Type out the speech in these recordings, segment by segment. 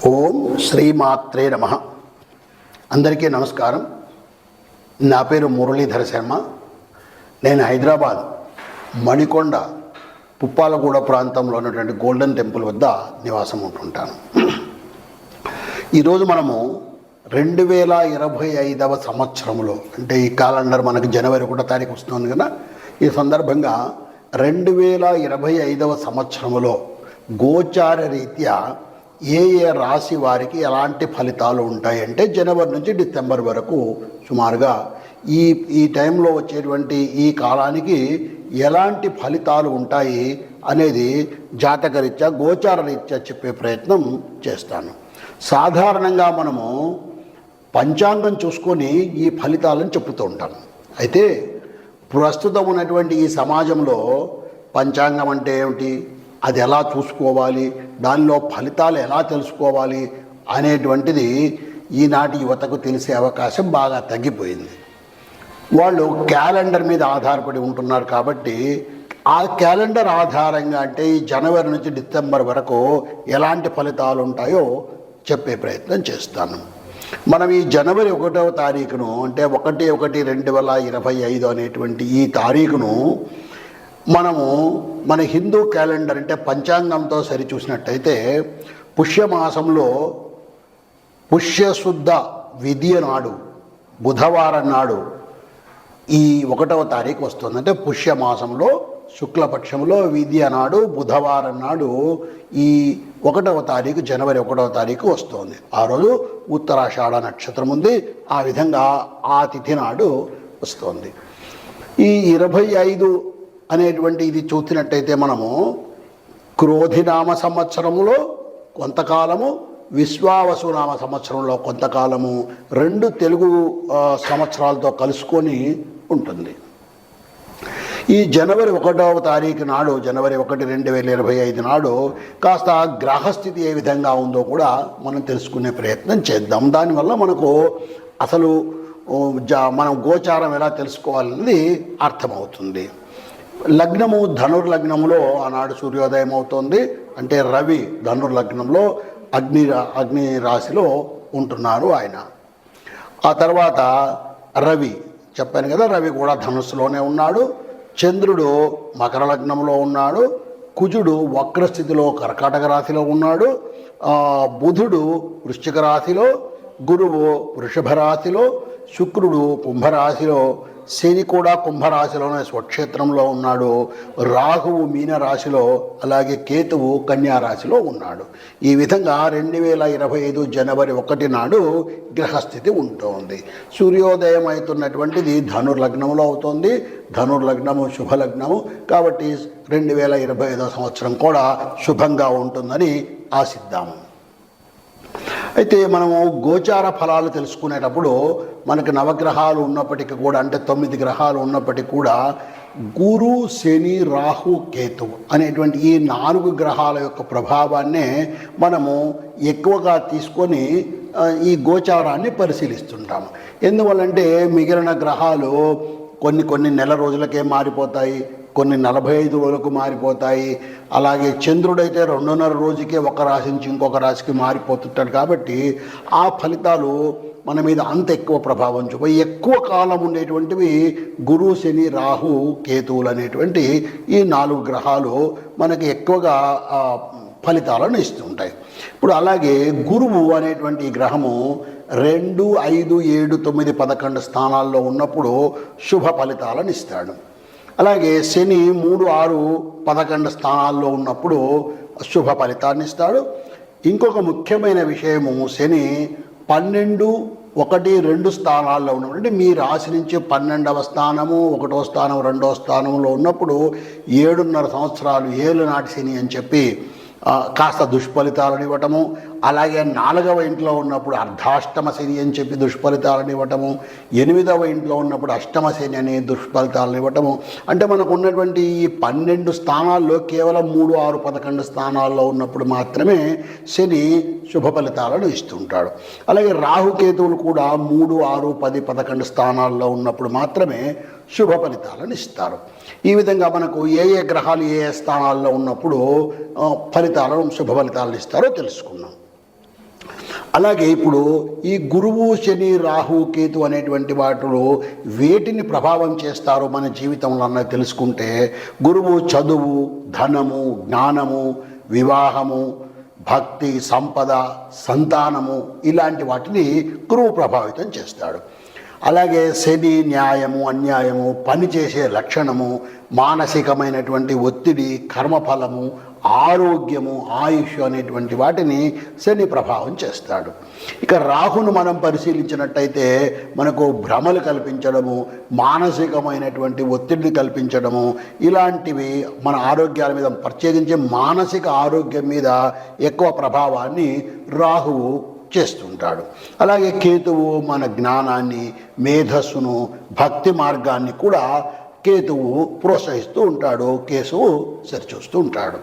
ఓం శ్రీమాత్రే నమః. అందరికీ నమస్కారం. నా పేరు మురళీధర శర్మ. నేను హైదరాబాద్ మణికొండ పుప్పాలగూడ ప్రాంతంలో ఉన్నటువంటి గోల్డెన్ టెంపుల్ వద్ద నివాసం ఉంటుంటాను. ఈరోజు మనము 2025వ సంవత్సరంలో, అంటే ఈ క్యాలెండర్ మనకు జనవరి 1వ తారీఖు వస్తుంది కదా, ఈ సందర్భంగా 2025వ సంవత్సరంలో గోచార రీత్యా ఏ రాశి వారికి ఎలాంటి ఫలితాలు ఉంటాయంటే జనవరి నుంచి డిసెంబర్ వరకు సుమారుగా ఈ టైంలో వచ్చేటువంటి ఈ కాలానికి ఎలాంటి ఫలితాలు ఉంటాయి అనేది జాతకరీత్యా గోచార రీత్యా చెప్పే ప్రయత్నం చేస్తాను. సాధారణంగా మనము పంచాంగం చూసుకొని ఈ ఫలితాలను చెప్తూ ఉంటాం. అయితే ప్రస్తుతం ఉన్నటువంటి ఈ సమాజంలో పంచాంగం అంటే ఏమిటి, అది ఎలా చూసుకోవాలి, దానిలో ఫలితాలు ఎలా తెలుసుకోవాలి అనేటువంటిది ఈనాటి యువతకు తెలిసే అవకాశం బాగా తగ్గిపోయింది. వాళ్ళు క్యాలెండర్ మీద ఆధారపడి ఉంటున్నారు. కాబట్టి ఆ క్యాలెండర్ ఆధారంగా అంటే ఈ జనవరి నుంచి డిసెంబర్ వరకు ఎలాంటి ఫలితాలు ఉంటాయో చెప్పే ప్రయత్నం చేస్తాను. మనం ఈ జనవరి 1వ తారీఖును, అంటే 1/1/2025 అనేటువంటి ఈ తారీఖును మనము మన హిందూ క్యాలెండర్ అంటే పంచాంగంతో సరిచూసినట్టయితే పుష్యమాసంలో పుష్యశుద్ధ విధియ నాడు బుధవారం నాడు ఈ 1వ తారీఖు వస్తుంది. అంటే పుష్యమాసంలో శుక్లపక్షంలో విధియ నాడు బుధవారం నాడు ఈ 1వ తారీఖు జనవరి 1వ తారీఖు వస్తుంది. ఆ రోజు ఉత్తరాషాఢ నక్షత్రం ఉంది. ఆ విధంగా ఆ తిథి నాడు వస్తుంది. ఈ 25 అనేటువంటి ఇది చూసినట్టయితే మనము క్రోధినామ సంవత్సరంలో కొంతకాలము, విశ్వావసునామ సంవత్సరంలో కొంతకాలము, 2 తెలుగు సంవత్సరాలతో కలుసుకొని ఉంటుంది. ఈ జనవరి 1వ తారీఖు నాడు, జనవరి 1, 2025 నాడు కాస్త గ్రహస్థితి ఏ విధంగా ఉందో కూడా మనం తెలుసుకునే ప్రయత్నం చేద్దాం. దానివల్ల మనకు అసలు మనం గోచారం ఎలా తెలుసుకోవాలన్నది అర్థమవుతుంది. లగ్నము ధనుర్లగ్నంలో ఆనాడు సూర్యోదయం అవుతోంది. అంటే రవి ధనుర్లగ్నంలో అగ్ని రాశిలో ఉంటున్నారు ఆయన. ఆ తర్వాత రవి చెప్పాను కదా, రవి కూడా ధనుస్సులోనే ఉన్నాడు. చంద్రుడు మకర లగ్నంలో ఉన్నాడు. కుజుడు వక్రస్థితిలో కర్కాటక రాశిలో ఉన్నాడు. బుధుడు వృశ్చిక రాశిలో, గురువు వృషభ రాశిలో, శుక్రుడు కుంభరాశిలో, శని కూడా కుంభరాశిలోనే స్వక్షేత్రంలో ఉన్నాడు. రాహువు మీనరాశిలో, అలాగే కేతువు కన్యారాశిలో ఉన్నాడు. ఈ విధంగా 2025 జనవరి 1 నాడు గ్రహస్థితి ఉంటుంది. సూర్యోదయం అవుతున్నటువంటిది ధనుర్లగ్నంలో అవుతుంది. ధనుర్లగ్నము శుభలగ్నము కాబట్టి 2025 సంవత్సరం కూడా శుభంగా ఉంటుందని ఆశిద్దాము. అయితే మనము గోచార ఫలాలు తెలుసుకునేటప్పుడు మనకు నవగ్రహాలు ఉన్నప్పటికీ కూడా, అంటే 9 గ్రహాలు ఉన్నప్పటికీ కూడా గురు, శని, రాహు, కేతు అనేటువంటి ఈ 4 గ్రహాల యొక్క ప్రభావాన్నే మనము ఎక్కువగా తీసుకొని ఈ గోచారాన్ని పరిశీలిస్తుంటాము. ఎందువల్లంటే మిగిలిన గ్రహాలు కొన్ని నెల రోజులకే మారిపోతాయి, కొన్ని 45 రోజులకు మారిపోతాయి. అలాగే చంద్రుడైతే 2.5 రోజుకే ఒక రాశి నుంచి ఇంకొక రాశికి మారిపోతుంటాడు. కాబట్టి ఆ ఫలితాలు మన మీద అంత ఎక్కువ ప్రభావం చూపి ఎక్కువ కాలం ఉండేటువంటివి గురు, శని, రాహు, కేతువులు అనేటువంటి ఈ 4 గ్రహాలు మనకి ఎక్కువగా ఫలితాలను ఇస్తుంటాయి. ఇప్పుడు అలాగే గురువు అనేటువంటి గ్రహము 2, 5, 7, 9, 11 స్థానాల్లో ఉన్నప్పుడు శుభ ఫలితాలను ఇస్తాడు. అలాగే శని 3, 6, 11 స్థానాల్లో ఉన్నప్పుడు శుభ ఫలితాన్ని ఇస్తాడు. ఇంకొక ముఖ్యమైన విషయము, శని 12, 1, 2 స్థానాల్లో ఉన్నప్పుడు, అంటే మీ రాశి నుంచి 12వ స్థానము, 1వ స్థానం, 2వ స్థానంలో ఉన్నప్పుడు 7.5 సంవత్సరాలు ఏలునాటి శని అని చెప్పి కాస్త దుష్ఫలితాలను ఇవ్వటము. అలాగే 4వ ఇంట్లో ఉన్నప్పుడు అర్ధాష్టమ శని అని చెప్పి దుష్ఫలితాలను ఇవ్వటము. 8వ ఇంట్లో ఉన్నప్పుడు అష్టమ శని అనే దుష్ఫలితాలను ఇవ్వటము. అంటే మనకు ఉన్నటువంటి ఈ 12 స్థానాల్లో కేవలం 3, 6, 11 స్థానాల్లో ఉన్నప్పుడు మాత్రమే శని శుభ ఫలితాలను ఇస్తుంటాడు. అలాగే రాహుకేతువులు కూడా 3, 6, 10, 11 స్థానాల్లో ఉన్నప్పుడు మాత్రమే శుభ ఫలితాలను ఇస్తారు. ఈ విధంగా మనకు ఏ గ్రహాలు ఏ స్థానాల్లో ఉన్నప్పుడు ఫలితాలను శుభ ఫలితాలను ఇస్తారో తెలుసుకున్నాం. అలాగే ఇప్పుడు ఈ గురువు శని రాహు కేతు అనేటువంటి వాటిలో వేటిని ప్రభావం చేస్తారో మన జీవితంలో అన్నది తెలుసుకుంటే, గురువు చదువు, ధనము, జ్ఞానము, వివాహము, భక్తి, సంపద, సంతానము ఇలాంటి వాటిని గురువు ప్రభావితం చేస్తాడు. అలాగే శని న్యాయము, అన్యాయము, పనిచేసే లక్షణము, మానసికమైనటువంటి ఒత్తిడి, కర్మఫలము, ఆరోగ్యము, ఆయుష్ అనేటువంటి వాటిని శని ప్రభావం చేస్తాడు. ఇక రాహును మనం పరిశీలించినట్టయితే మనకు భ్రమలు కల్పించడము, మానసికమైనటువంటి ఒత్తిడిని కల్పించడము, ఇలాంటివి మన ఆరోగ్యాల మీద, ప్రత్యేకించి మానసిక ఆరోగ్యం మీద ఎక్కువ ప్రభావాన్ని రాహువు చేస్తుంటాడు. అలాగే కేతువు మన జ్ఞానాన్ని, మేధస్సును, భక్తి మార్గాన్ని కూడా కేతువు ప్రోత్సహిస్తూ ఉంటాడు, కేతువు సరిచూస్తూ ఉంటాడు.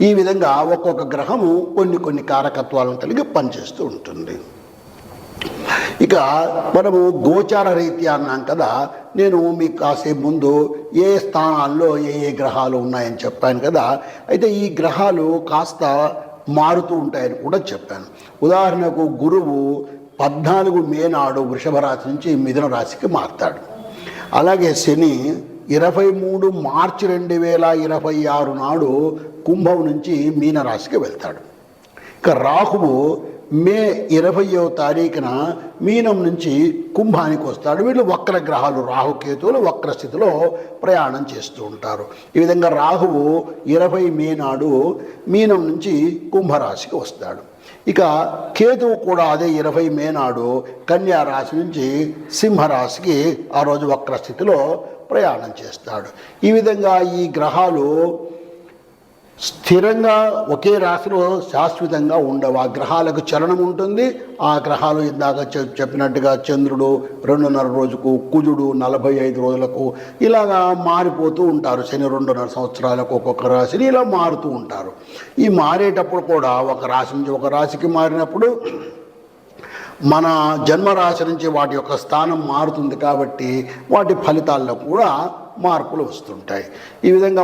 ఈ విధంగా ఒక్కొక్క గ్రహము కొన్ని కారకత్వాలను కలిగి పనిచేస్తూ ఉంటుంది. ఇక మనము గోచార రీత్యా అన్నాం కదా, నేను మీకు కాసేపు ముందు ఏ స్థానాల్లో ఏ గ్రహాలు ఉన్నాయని చెప్పాను కదా. అయితే ఈ గ్రహాలు కాస్త మారుతూ ఉంటాయని కూడా చెప్పాను. ఉదాహరణకు గురువు 14 మే నాడు వృషభ రాశి నుంచి మిథున రాశికి మారుతాడు. అలాగే శని 23 మార్చి 2026 నాడు కుంభం నుంచి మీనరాశికి వెళ్తాడు. ఇక రాహువు మే 20వ తారీఖున మీనం నుంచి కుంభానికి వస్తాడు. వీళ్ళు వక్ర గ్రహాలు, రాహుకేతువులు వక్ర స్థితిలో ప్రయాణం చేస్తూ ఉంటారు. ఈ విధంగా రాహువు 20 మే నాడు మీనం నుంచి కుంభరాశికి వస్తాడు. ఇక కేతువు కూడా అదే 20 మే నాడు కన్యా రాశి నుంచి సింహరాశికి ఆ రోజు వక్ర స్థితిలో ప్రయాణం చేస్తాడు. ఈ విధంగా ఈ గ్రహాలు స్థిరంగా ఒకే రాశిలో శాశ్వతంగా ఉండవు. ఆ గ్రహాలకు చలనం ఉంటుంది. ఆ గ్రహాలు ఇందాక చెప్పినట్టుగా చంద్రుడు 2.5 రోజుకు, కుజుడు 45 రోజులకు ఇలాగా మారిపోతూ ఉంటారు. శని 2.5 సంవత్సరాలకు ఒక్కొక్క రాశిని ఇలా మారుతూ ఉంటారు. ఈ మారేటప్పుడు కూడా ఒక రాశి నుంచి ఒక రాశికి మారినప్పుడు మన జన్మరాశి నుంచి వాటి యొక్క స్థానం మారుతుంది కాబట్టి వాటి ఫలితాల్లో కూడా మార్పులు వస్తుంటాయి. ఈ విధంగా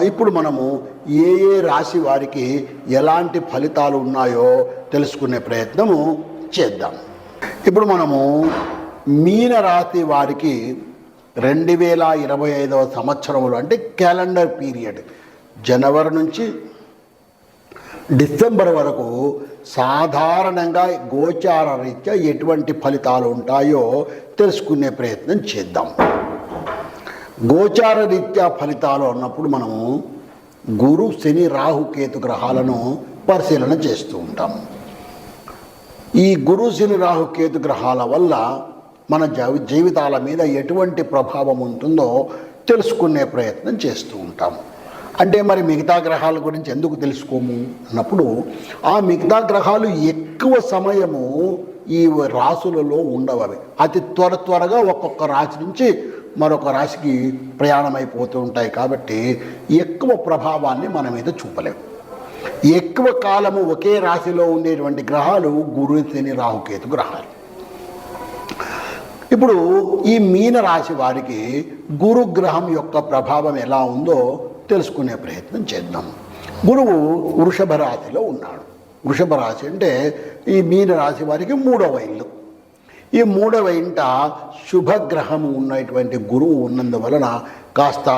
ఇప్పుడు మనము ఏ రాశి వారికి ఎలాంటి ఫలితాలు ఉన్నాయో తెలుసుకునే ప్రయత్నము చేద్దాం. ఇప్పుడు మనము మీన రాశి వారికి 2025వ సంవత్సరంలో, అంటే క్యాలెండర్ పీరియడ్ జనవరి నుంచి డిసెంబర్ వరకు సాధారణంగా గోచార రీత్యా ఎటువంటి ఫలితాలు ఉంటాయో తెలుసుకునే ప్రయత్నం చేద్దాం. గోచార రీత్యా ఫలితాలు అన్నప్పుడు మనము గురు శని రాహుకేతు గ్రహాలను పరిశీలన చేస్తూ ఉంటాము. ఈ గురు శని రాహుకేతు గ్రహాల వల్ల మన జీవితాల మీద ఎటువంటి ప్రభావం ఉంటుందో తెలుసుకునే ప్రయత్నం చేస్తూ ఉంటాము. అంటే మరి మిగతా గ్రహాల గురించి ఎందుకు తెలుసుకోము అన్నప్పుడు, ఆ మిగతా గ్రహాలు ఎక్కువ సమయము ఈ రాశులలో ఉండవవి. అతి త్వరగా ఒక్కొక్క రాశి నుంచి మరొక రాశికి ప్రయాణం అయిపోతూ ఉంటాయి. కాబట్టి ఎక్కువ ప్రభావాన్ని మన మీద చూపలేము. ఎక్కువ కాలము ఒకే రాశిలో ఉండేటువంటి గ్రహాలు గురు శని రాహుకేతు గ్రహాలు. ఇప్పుడు ఈ మీన రాశి వారికి గురుగ్రహం యొక్క ప్రభావం ఎలా ఉందో తెలుసుకునే ప్రయత్నం చేద్దాం. గురువు వృషభ రాశిలో ఉన్నాడు. వృషభ రాశి అంటే ఈ మీన రాశి వారికి 3వ ఇల్లు. ఈ 3వ ఇంట శుభగ్రహము ఉన్నటువంటి గురువు ఉన్నందువలన కాస్త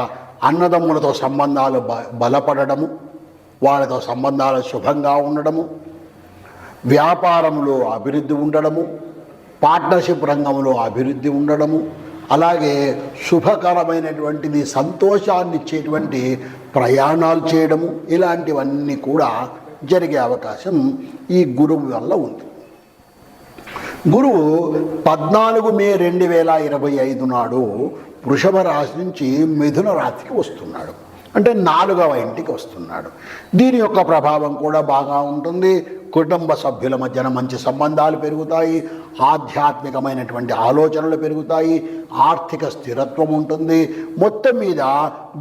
అన్నదమ్ములతో సంబంధాలు బలపడము, వాళ్ళతో సంబంధాలు శుభంగా ఉండడము, వ్యాపారంలో అభివృద్ధి ఉండడము, పార్ట్నర్షిప్ రంగంలో అభివృద్ధి ఉండడము, అలాగే శుభకరమైనటువంటిది సంతోషాన్ని ఇచ్చేటువంటి ప్రయాణాలు చేయడము, ఇలాంటివన్నీ కూడా జరిగే అవకాశం ఈ గురువు వల్ల ఉంది. గురువు 14 మే 2025 నాడు వృషభ రాశి నుంచి మిథున రాశికి వస్తున్నాడు. అంటే 4వ ఇంటికి వస్తున్నాడు. దీని యొక్క ప్రభావం కూడా బాగా ఉంటుంది. కుటుంబ సభ్యుల మధ్యన మంచి సంబంధాలు పెరుగుతాయి, ఆధ్యాత్మికమైనటువంటి ఆలోచనలు పెరుగుతాయి, ఆర్థిక స్థిరత్వం ఉంటుంది. మొత్తం మీద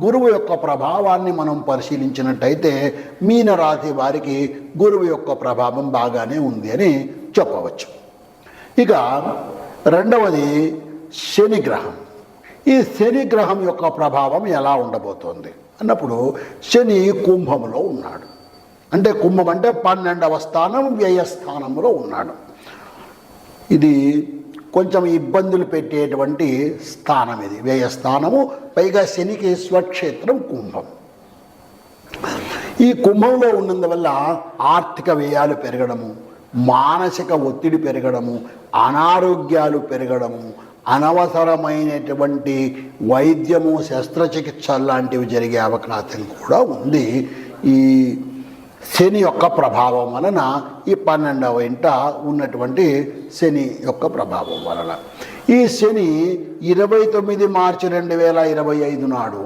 గురువు యొక్క ప్రభావాన్ని మనం పరిశీలించినట్టయితే మీనరాశి వారికి గురువు యొక్క ప్రభావం బాగానే ఉంది అని చెప్పవచ్చు. ఇక రెండవది శనిగ్రహం. ఈ శనిగ్రహం యొక్క ప్రభావం ఎలా ఉండబోతోంది అన్నప్పుడు, శని కుంభంలో ఉన్నాడు. అంటే కుంభం అంటే 12వ స్థానం వ్యయస్థానంలో ఉన్నాడు. ఇది కొంచెం ఇబ్బందులు పెట్టేటువంటి స్థానం, ఇది వ్యయస్థానము. పైగా శనికి స్వక్షేత్రం కుంభం. ఈ కుంభంలో ఉన్నందువల్ల ఆర్థిక వ్యయాలు పెరగడము, మానసిక ఒత్తిడి పెరగడము, అనారోగ్యాలు పెరగడము, అనవసరమైనటువంటి వైద్యము శస్త్రచికిత్స లాంటివి జరిగే అవకాశం కూడా ఉంది ఈ శని యొక్క ప్రభావం వలన. ఈ 12వ ఇంట ఉన్నటువంటి శని యొక్క ప్రభావం వలన ఈ శని 29 మార్చి 2025 నాడు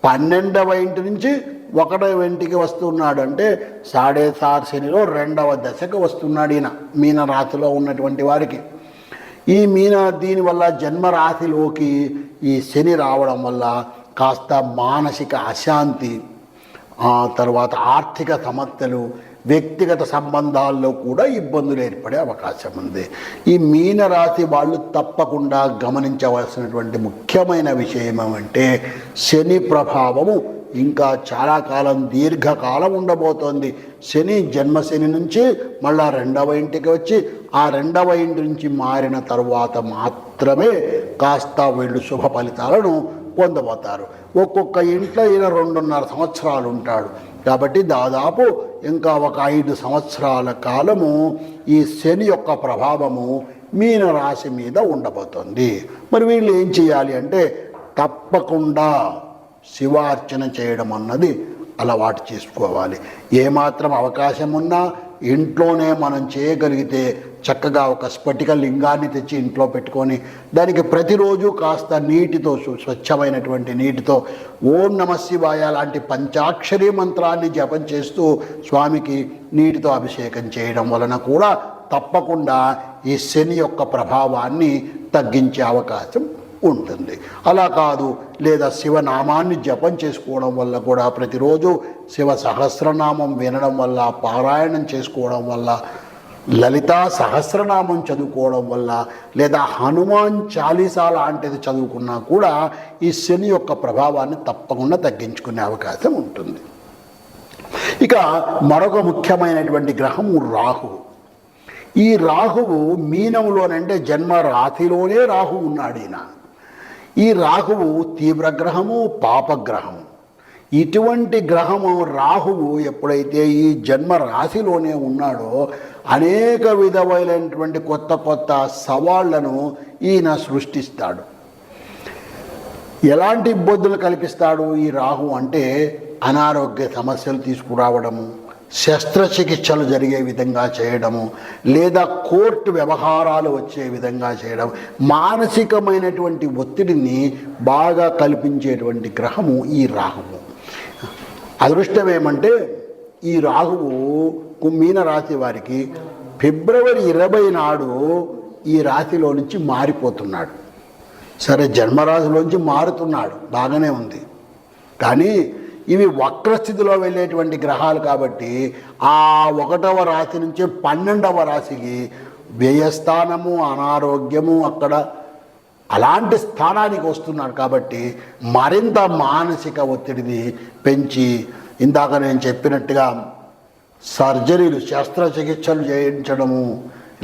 12వ ఇంటి నుంచి 1వ ఇంటికి వస్తున్నాడు. అంటే 7.5 శనిలో 2వ దశకు వస్తున్నాడు ఈయన మీనరాశిలో ఉన్నటువంటి వారికి. ఈ దీనివల్ల జన్మరాశిలోకి ఈ శని రావడం వల్ల కాస్త మానసిక అశాంతి, తర్వాత ఆర్థిక సమస్యలు, వ్యక్తిగత సంబంధాల్లో కూడా ఇబ్బందులు ఏర్పడే అవకాశం ఉంది. ఈ మీనరాశి వాళ్ళు తప్పకుండా గమనించవలసినటువంటి ముఖ్యమైన విషయం ఏమంటే శని ప్రభావము ఇంకా చాలా కాలం, దీర్ఘకాలం ఉండబోతోంది. శని జన్మశని నుంచి మళ్ళా 2వ ఇంటికి వచ్చి ఆ 2వ ఇంటి నుంచి మారిన తరువాత మాత్రమే కాస్త వీళ్ళు శుభ ఫలితాలను పొందబోతారు. ఒక్కొక్క ఇంట్లో ఈయన 2.5 సంవత్సరాలు ఉంటాడు. కాబట్టి దాదాపు ఇంకా ఒక 5 సంవత్సరాల కాలము ఈ శని యొక్క ప్రభావము మీనరాశి మీద ఉండబోతోంది. మరి వీళ్ళు ఏం చేయాలి అంటే తప్పకుండా శివార్చన చేయడం అన్నది అలవాటు చేసుకోవాలి. ఏమాత్రం అవకాశం ఉన్నా ఇంట్లోనే మనం చేయగలిగితే చక్కగా ఒక స్ఫటిక లింగాన్ని తెచ్చి ఇంట్లో పెట్టుకొని దానికి ప్రతిరోజు కాస్త నీటితో, స్వచ్ఛమైనటువంటి నీటితో ఓం నమ శివాయ లాంటి పంచాక్షరి మంత్రాన్ని జపం చేస్తూ స్వామికి నీటితో అభిషేకం చేయడం వలన కూడా తప్పకుండా ఈ శని యొక్క ప్రభావాన్ని తగ్గించే అవకాశం ఉంటుంది. అలా కాదు, లేదా శివనామాన్ని జపం చేసుకోవడం వల్ల కూడా, ప్రతిరోజు శివ సహస్రనామం వినడం వల్ల, పారాయణం చేసుకోవడం వల్ల, లలితా సహస్రనామం చదువుకోవడం వల్ల, లేదా హనుమాన్ చాలీసా లాంటిది చదువుకున్నా కూడా ఈ శని యొక్క ప్రభావాన్ని తప్పకుండా తగ్గించుకునే అవకాశం ఉంటుంది. ఇక మరొక ముఖ్యమైనటువంటి గ్రహము రాహువు. ఈ రాహువు మీనంలోనంటే జన్మ రాశిలోనే రాహువు ఉన్నాడు ఈయన. ఈ రాహువు తీవ్రగ్రహము, పాపగ్రహము. ఇటువంటి గ్రహము రాహువు ఎప్పుడైతే ఈ జన్మ రాశిలోనే ఉన్నాడో అనేక విధమైనటువంటి కొత్త కొత్త సవాళ్లను ఈయన సృష్టిస్తాడు. ఎలాంటి ఇబ్బందులు కల్పిస్తాడు ఈ రాహు అంటే అనారోగ్య సమస్యలు తీసుకురావడము, శస్త్రచికిత్సలు జరిగే విధంగా చేయడము, లేదా కోర్టు వ్యవహారాలు వచ్చే విధంగా చేయడం, మానసికమైనటువంటి ఒత్తిడిని బాగా కల్పించేటువంటి గ్రహము ఈ రాహువు. అదృష్టం ఏమంటే ఈ రాహువు మీనరాశి వారికి ఫిబ్రవరి 20 నాడు ఈ రాశిలో నుంచి మారిపోతున్నాడు. సరే, జన్మరాశిలోంచి మారుతున్నాడు, బాగానే ఉంది. కానీ ఇవి వక్రస్థితిలో వెళ్ళేటువంటి గ్రహాలు కాబట్టి ఆ 1వ రాశి నుంచి 12వ రాశికి వ్యయస్థానము, అనారోగ్యము అక్కడ అలాంటి స్థానానికి వస్తున్నాడు. కాబట్టి మరింత మానసిక ఒత్తిడిని పెంచి, ఇందాక నేను చెప్పినట్టుగా సర్జరీలు, శస్త్రచికిత్సలు చేయించడము,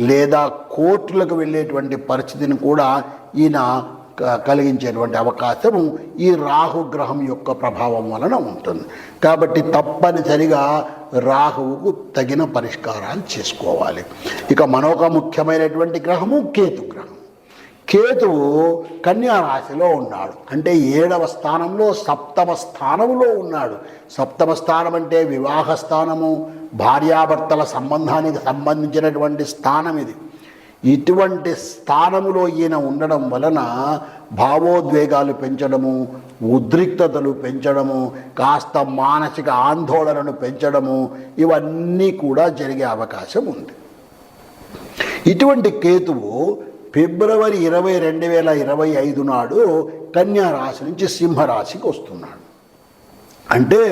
లేదా కోర్టులకు వెళ్ళేటువంటి పరిస్థితిని కూడా ఈయన కలిగించేటువంటి అవకాశము ఈ రాహుగ్రహం యొక్క ప్రభావం వలన ఉంటుంది. కాబట్టి తప్పనిసరిగా రాహువుకు తగిన పరిష్కారాలు చేసుకోవాలి. ఇక మరొక ముఖ్యమైనటువంటి గ్రహము కేతుగ్రహం. కేతువు కన్యా రాశిలో ఉన్నాడు. అంటే 7వ స్థానంలో 7వ స్థానంలో ఉన్నాడు. 7వ స్థానం అంటే వివాహ స్థానము, భార్యాభర్తల సంబంధానికి సంబంధించినటువంటి స్థానం ఇది. ఇటువంటి స్థానములో ఈయన ఉండడం వలన భావోద్వేగాలు పెంచడము, ఉద్రిక్తతలు పెంచడము, కాస్త మానసిక ఆందోళనను పెంచడము, ఇవన్నీ కూడా జరిగే అవకాశం ఉంది. ఇటువంటి కేతువు ఫిబ్రవరి 20, 2025 నాడు కన్యా రాశి నుంచి సింహరాశికి వస్తున్నాడు. అంటే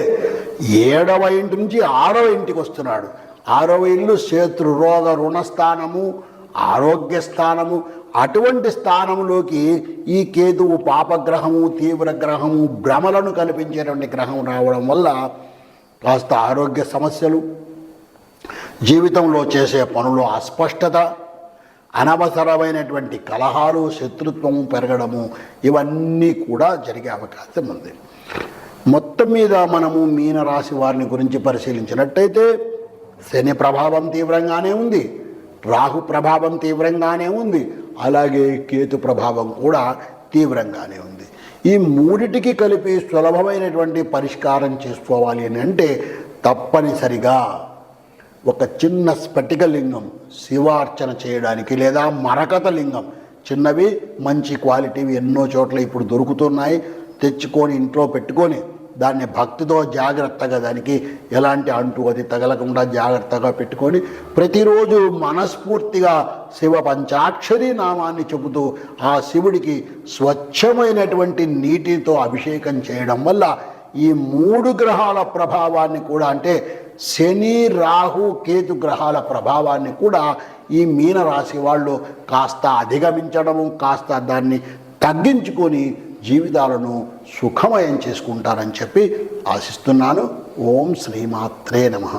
7వ ఇంటి నుంచి 6వ ఇంటికి వస్తున్నాడు. 6వ ఇల్లు శత్రు రోగ రుణస్థానము, ఆరోగ్య స్థానము. అటువంటి స్థానంలోకి ఈ కేతువు పాపగ్రహము, తీవ్రగ్రహము, భ్రమలను కల్పించేటువంటి గ్రహం రావడం వల్ల కాస్త ఆరోగ్య సమస్యలు, జీవితంలో చేసే పనులు అస్పష్టత, అనవసరమైనటువంటి కలహాలు, శత్రుత్వము పెరగడము, ఇవన్నీ కూడా జరిగే అవకాశం ఉంది. మొత్తం మీద మనము మీనరాశి వారిని గురించి పరిశీలించినట్టయితే శని ప్రభావం తీవ్రంగానే ఉంది, రాహు ప్రభావం తీవ్రంగానే ఉంది, అలాగే కేతు ప్రభావం కూడా తీవ్రంగానే ఉంది. ఈ మూడిటికి కలిపి సులభమైనటువంటి పరిష్కారం చేసుకోవాలి అని అంటే తప్పనిసరిగా ఒక చిన్న స్ఫటిక లింగం శివార్చన చేయడానికి, లేదా మరకత లింగం, చిన్నవి మంచి క్వాలిటీవి ఎన్నో చోట్ల ఇప్పుడు దొరుకుతున్నాయి, తెచ్చుకొని ఇంట్లో పెట్టుకొని దాన్ని భక్తితో జాగ్రత్తగా, దానికి ఎలాంటి అంటు అది తగలకుండా జాగ్రత్తగా పెట్టుకొని ప్రతిరోజు మనస్ఫూర్తిగా శివ పంచాక్షరి నామాన్ని చెబుతూ ఆ శివుడికి స్వచ్ఛమైనటువంటి నీటితో అభిషేకం చేయడం వల్ల ఈ 3 గ్రహాల ప్రభావాన్ని కూడా, అంటే శని, రాహు, కేతు గ్రహాల ప్రభావాన్ని కూడా ఈ మీనరాశి వాళ్ళు కాస్త అధిగమించడము, కాస్త దాన్ని తగ్గించుకొని జీవితాలను సుఖమయం చేసుకుంటారని చెప్పి ఆశిస్తున్నాను. ఓం శ్రీమాత్రే నమః.